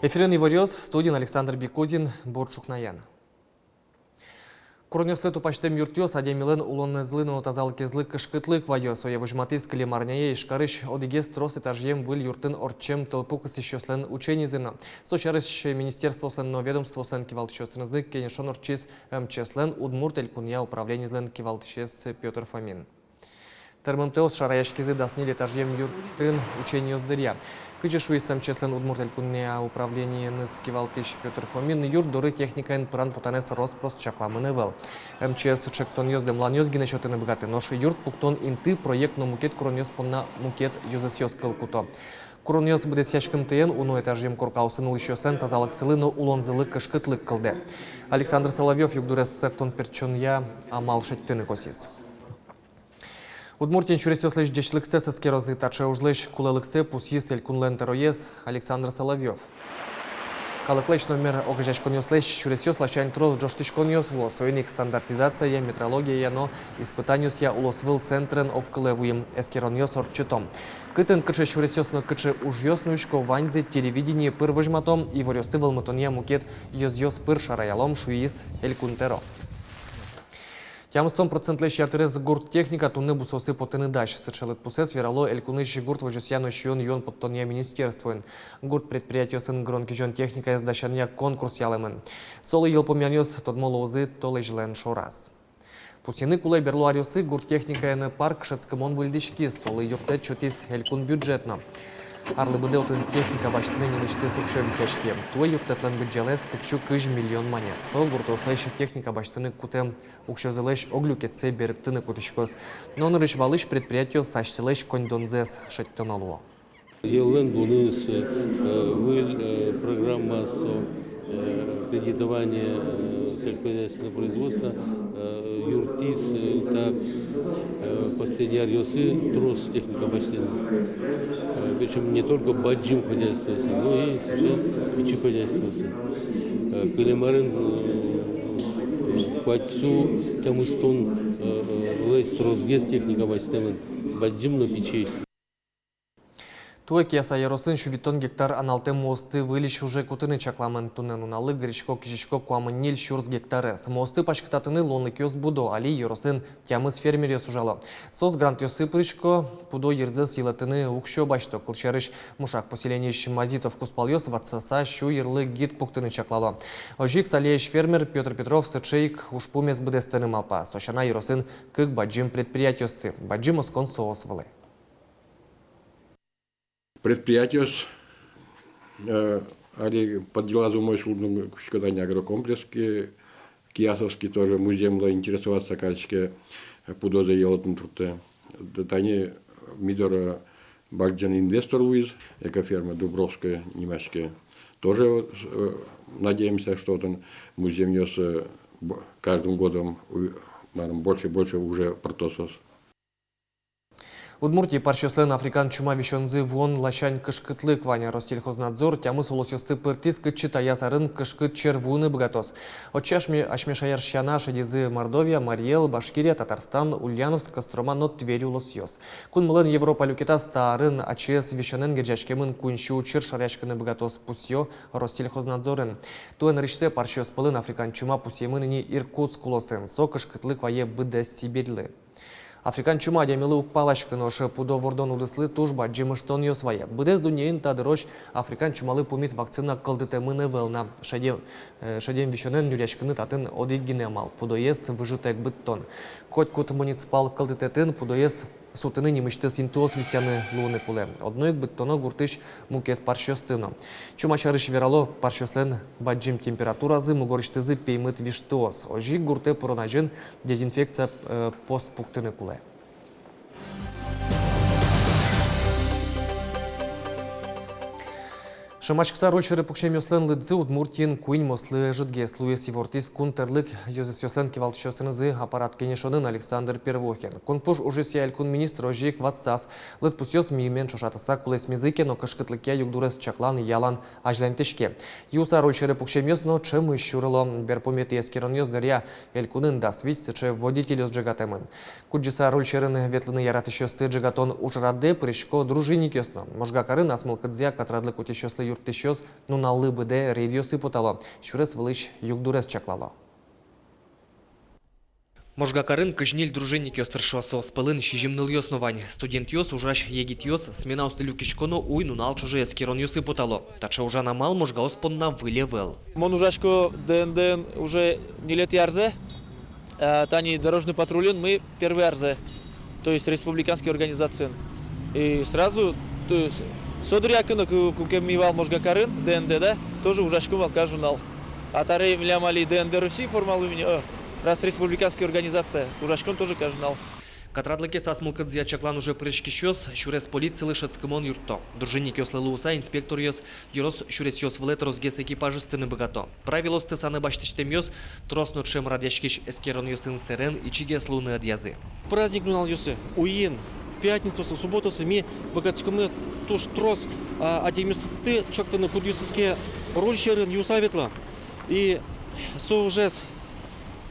Эфирен Ивориоз, студент Александр Бекозин, Борчукнаян. Курнёслы тупаштем юртёс, адемилен улонны злыну тазалкезлы кышкытлык вайо соя выжматыз клемарняе ишкарыш одигес трос этажем выл юртын орчем толпукас ещёслен учений зына. Сочарыш министерство слен ведомство слен кивалтчёсынызы кенешон орчиз МЧСлен удмурт элькуния управление злен кивалтчес Петр Фомин. Термомтеос шараяшкизы даснили этажем юртын учений оздыря. Кычешу из МЧСлен удмурт элькуния управление ныз кивалтыш Петр Фомин юрт доры техникаен пран путанес роспрост чакламыны вел. МЧС чектон ёз демлан ёз гине шотыны богаты. Ноши юрт пуктон инты проектно мукет курон понна мукет юзес ёз кылкуто. Курон ёз буде сяшкым тыен уну этажем коркаусын улышёстен тазалык сылыны улонзылы кышкытлык кылды. Александр Соловьев югдурес сектон перчонья амал шеттыны косис. Удмуртин чуресёслыш дешлыксе саскерозы тача ужлыш кулалыксе пусис элькунлен тероез Александр Соловьев. Калыклыш номер огажашконёслыш чуресёсла чайн троз джоштышконёсво союник стандартизация метрология но испытаниус я улосвыл центрен оккылевуем эскеронёс орчутом. Кытын кычы чуресёсно кычы ужёснушко ванзе телевидение пыр выжматом и ворёсты вылматонья мукет ёз пыр шараялом шуис элькунтеро. Тямстон процентлеш ятерез гурт техника тунны бусосы потыны даш. Сычалык пусес верало элькуныш гурт вожусьяно щион юн подтония министерствуен. Гурт предприятие сын гронкижон техника из дашания конкурс ялымын. Солы ел помянёс тодмолозы толежлен шораз. Пусины кулай берло ариосы гурт техника эны парк шацкамон выльдишки. Солы юрте чотис элькун бюджетно. Арлы буде отын техника баштыны немышты сукшо висяшки. Туа юртетлен бюджелес кычу кыж миллион монет. Сол гурт ослайшы техника баштыны кутем укшозылеш оглюкетсе беріктыны кутышкос. Но он рышвалыш предприятие сашсылеш кондонзес шеттонолуо. Елен бонус, выль программа кредитования сельскохозяйственного производства, юртис, так, последний ариосы, трос техника баштыны. Причем не только баджим хозяйствовался, но и сейчас печи хозяйствовался. Калимарин пачцу тамыстон лейс тросгес техника баштыны, баджим на печи. Туе кияса яросын шувитон гектар аналте мосты вылиш уже кутыны чакламын тунен уналы гречко кишишко куамын нил шурс гектары. С мосты пачкататыны лонны кёс будо, али яросын тямыз фермере сужало. Сос грант ёсы пырычко, пудо ерзы силатыны укшо башто. Кылчарыш мушак поселениш Мазитов куспал ёс ватсаса шу ерлы гид пуктыны чаклало. Ожик салееш фермер Петр Петров сычейк ушпумес бдестыны малпа. Сошана яросын кык баджим предприятиосы. Баджим оскон соосвалы. Предприятие под дела мой судно шкодания агрокомплекс, Киясовский тоже музеем было интересоваться, качке пудоза елотн турте. Тани мидора Багден инвестор уиз, экоферма Дубровская, немецкая. Тоже надеемся, что он музей нес каждым годом больше и больше уже протосос. Удмуртии парчослен африкан чума вещензы вон лачань кышкытлык ваня Россельхознадзор тямы солосёсты пыртис кычыта ясарын кышкыт червуны богатос. Отчашми ашмешаяр шяна шадизы Мордовия, Мариэл, Башкирия, Татарстан, Ульяновск, Кострома, но Тверь улосёс. Кун мылын Европа люкета старын АЧС вещенен геджашкемын кунщу чыр шаряшканы богатос пусё Россельхознадзорын. Туэн рышсе парчос пылын африкан чума пусемыныни Иркутск улосын. Со кышкытлык вае быда Сибирлы. Африкан чума демилы укпалашкы ношы пудо вордон удыслы тужба джимыштон ёсвая. Быдез дунейн тадырош африкан чумалы пумит вакцина кылдытемыны велна. Шадем вещенен нюряшкыны татын одиггине мал. Пудоес выжитек быттон. Котькут муниципал кылдытетін пудоес сутыны немышты синтуос висяны луны куле. Одноек быттоно гуртыш мукет паршёстыно. Чумачарыш верало паршёслен баджим температуразы мугорыштызы пеймыт виштуос. Ожи гурте поронажын дезинфекция постпуктыны куле. Шамачкса рольшеры пукшем ёслен лыдзы удмуртин куин мослы жидге слуес евортис кунтерлык ёзес ёслен кивалтышёсынызы аппарат кенешонын Александр Первохин. Кунпуш уже сияль кун министр ожик ватсас. Лыд пусёс мимен шошатаса кулес мизыке, но кышкытлыке югдурес чаклан ялан ажлентешке. Юса рольшеры пукшем ёсно чым ищурыло. Берпомети эскерон ёздыря элькунын дасвить сыче водитель ёсджигатемын. Куджиса рольшерын ветлыны яратышёсты джигатон ужраде прышко дружинник ёсно. Можгакарын асмыл кыдзя катрадлык утешёслы юрт юрттышёс нуналлы быде радиосы потало. Шурес вылыш югдурес чаклало. Можгакарын кыжнил дружинник ёстыршосо спылын шижимныл ёсновань. Студент ёс ужаш егит ёс смена устылю кишконо уй нунал чуже скирон ёсы потало. Тача уже намал можга оспонна вылевел. Мон ужашко ДНД уже не лет ярзе, тани дорожный патрулин мы первый ярзе, то есть республиканский организации. И сразу, то есть Содриакына кукемивал можгакарын ДНД, да, тоже ужашко малка журнал. А таре млямали ДНД Руси формал у меня, раз республиканская организация, ужашкон тоже кажунал. Катрадлыке сасмылкыдзия чаклан уже прышкишёс, шурес полиции лышецкымон юртто. Дружинник ёслылууса инспектор ёс, юрос шурес ёс влет розгес экипажы стыны богато. Правилос ты саны баштыштем ёс, троснут шем радяшкиш эскерон ёсын серен и чигес луны адъязы. Праздник нунал юсы, уин, пятницу, субботу, ми богатскому туш трос, адемисты чактаны кудюсыске роль шерен юсаветла. И соужес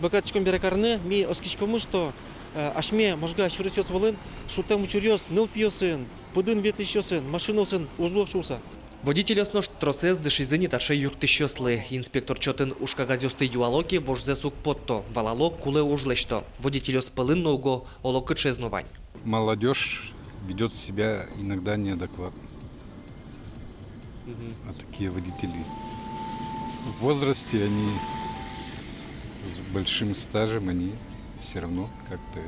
богатском берекарны, ми оскичкому, что ашме можга шуресёс волын, шутем учурёс, ныл пьёсын, пудын ветлищёсын, машиносын, узлошуса. Водитель оснош тросес дышизыни таше юрттышёслы. Инспектор чотын ушкагазёсты юалоки вожзесук потто, валало куле ужлешто. Водитель оспылын ного олокы чезнувань. Молодежь ведет себя иногда неадекватно. А такие водители в возрасте, они с большим стажем, они все равно как-то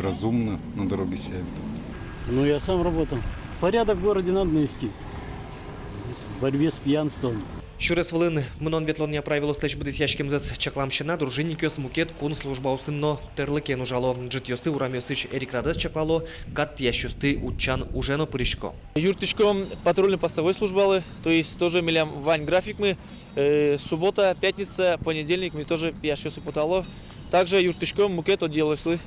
разумно на дороге себя ведут. Ну, я сам работал. Порядок в городе надо навести. В борьбе с пьянством. Шурес волын мнон ветлония правило слэш бдысяшкем зэс чакламщина дружинник ёс мукет кун служба усынно терлыкен ужало. Джит ёсы урамёсыч Эрик Радес чаклало, кат ящусты учан ужено пырышко. Юртышком патрульно-постовой службалы, то есть тоже милям вань график мы, суббота, пятница, понедельник мы тоже ящусы потало. Также юртышком мукет отделывали.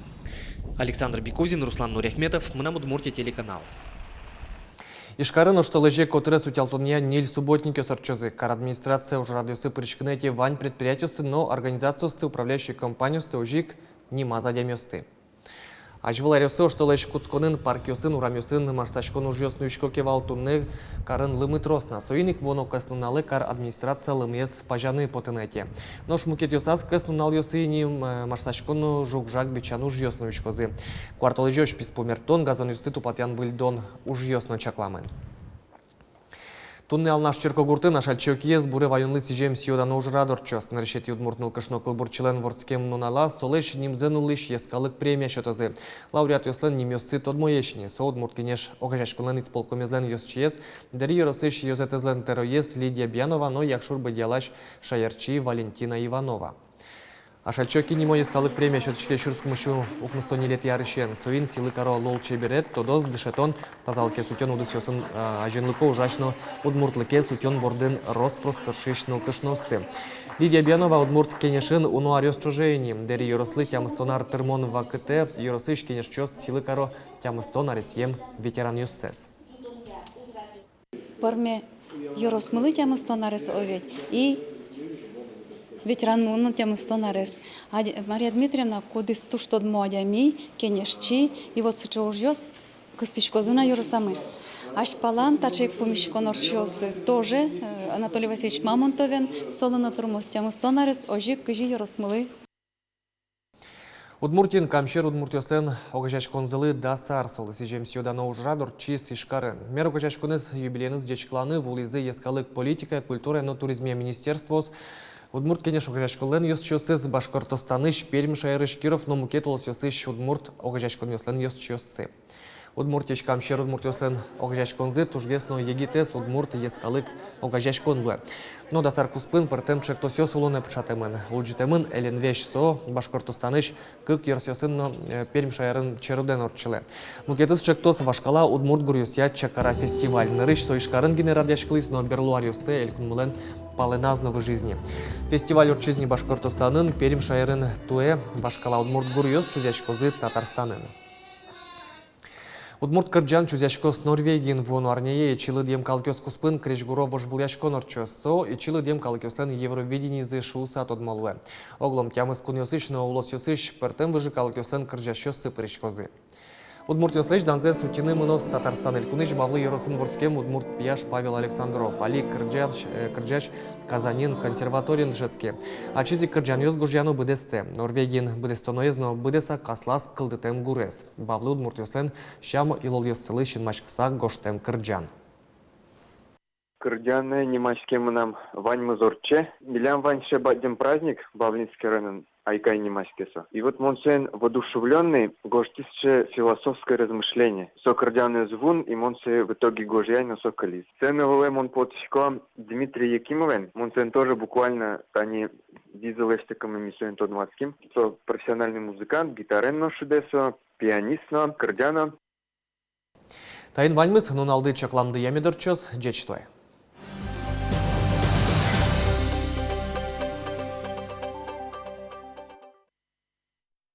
Александр Бекузин, Руслан Нуряхметов, мы на Удмуртия телеканал. Ишкарын оштолыже котрес утялтуния ниль субботники сорчозы. Кар администрация уже радиосы причкнете вань предприятиосты, но организациосты, управляющие компаниосты ужик нима задемёсты. Ажвыларёсы оштолыж куцконын паркиосын урамёсын марсачкон ужёсну ишкоке валтунны карын лымы тросна. Соиник воно каснуналы кар администрация лымес пажаны потынете. Нош мукетёсас каснунал ёсы ним марсачкону жукжак бичану ужёсну ишкозы. Кварталыжёш писпомертон газан юсты тупатян бульдон ужёсну чакламын. Тунны алнаш черкогурты нашал чокиез буры вайонлы сижем сиоданы ужрадорчос. Нарешети удмуртнул кышно кылбурчылен ворцкем нунала солеш нимзенулыш ескалык премия шотозы. Лауреат ёслен нимёсы тодмоешни. Со удмурткинеш огажашкулен исполкомезлен ёсчиез. Дари ёросыш ёзетезлен тероез Лидия Бьянова, но якшур бадиалаш шаярчи Валентина Иванова. Ашальчоки нимо ескалык премия шоточке шурскумышу укмустони лет ярышен. Соин силы каро лол чеберет, тодоз дышетон тазалке сутен удысёсын аженлыко ужашно удмуртлыке сутен бордын роспростыршишныл кышносты. Лидия Бьянова удмурт кенешин уну арёс чужейни. Дери ёрослы тямыстонар тырмон вакыте, ёросыш кенешчёс силы каро тямыстон аресьем ветеран юссес. Порме ёросмылы тямыстон арес овет и ветерану тему стонарес. Мария Дмитриевна кодис туштод модями, кенешчи, и вот сейчас костичко зона юросамы. Аш палан тачек помещикон орчосы тоже Анатолий Васильевич Мамонтовен солоно турмос тему стонарес ожик кыжи юросмылы. Удмуртин камшер удмуртёслен огажаш конзылы да сар солы сижем сиодано ужрадор чис ишкарын. Мер огажаш коныз юбилейныз дечкланы вулизы ескалык политика, культура, но туризме министерствос Удмурт кенеш огажашколен ёсчёсы Башкортостаныш Пермь шайрыш Киров, но мукет олсёсыш Удмурт огажашкон ёслен ёсчёсы. Удмуртич камшер удмуртёслен огажашконзы тужгесно егитес Удмурт ескалык огажашконлы. Но да сар куспын пыртем чектосёс улоне пчатемын. Улджитемын эленвеш со Башкортостаныш кык ёрсёсын Пермь шайрын черуден орчылы. Мукетыс чектос вашкала Удмурт гурюсия чакара фестиваль. Нырыш соишкарын генерадяшкылыс, но берлуарюсты элькунмылен палыназ новой жизни. Фестиваль отчизни Башкортостанын Пермь шайрын туэ Башкала Удмурт гурюс чузяшкозы Татарстанын. Удмурт кырджан чузяшкос Норвегиин вону арнее чилы дем калкёс куспын крежгуро вожбуляшкон орчосо и чилы дем калкёслен Евровидение зы шуса тодмалуэ. Оглом тямыс кунёсыш, но улосёсыш пертем выжи калкёслен кырджашёс сыпырышкозы. Удмурт Йослыч данзе сутины мынос Татарстан Элькуныч бавлы Еросын Ворскем Удмурт Пияш Павел Александров, Али Кырджач Казанин консерваторин Жецке. Ачизи Кырджан Йоз Гужьяну быдесте. Норвегин быдестоноезно быдеса каслас кылдытем гурес. Бавлы Удмурт Йослен щам илол Йосцылы шинмачкыса гоштем Кырджан. Кырджаны немашке нам вань мазорче. Милям вань шебадем праздник Бавлинский район. Айкай немашкесо. И вот монсен воодушевленный гоштисче философское размышление. Сокрдяный звун и монсе в итоге гожьяй на соколис. Ценовый мон потишко Дмитрий Якимовен. Монсен тоже буквально они дизелештиком и миссуен тодматским. Со профессиональный музыкант, гитаренно шудесо, пианист, кырдяна. Тайын ваньмыз нуналды чакламды ямедорчос, джечтой.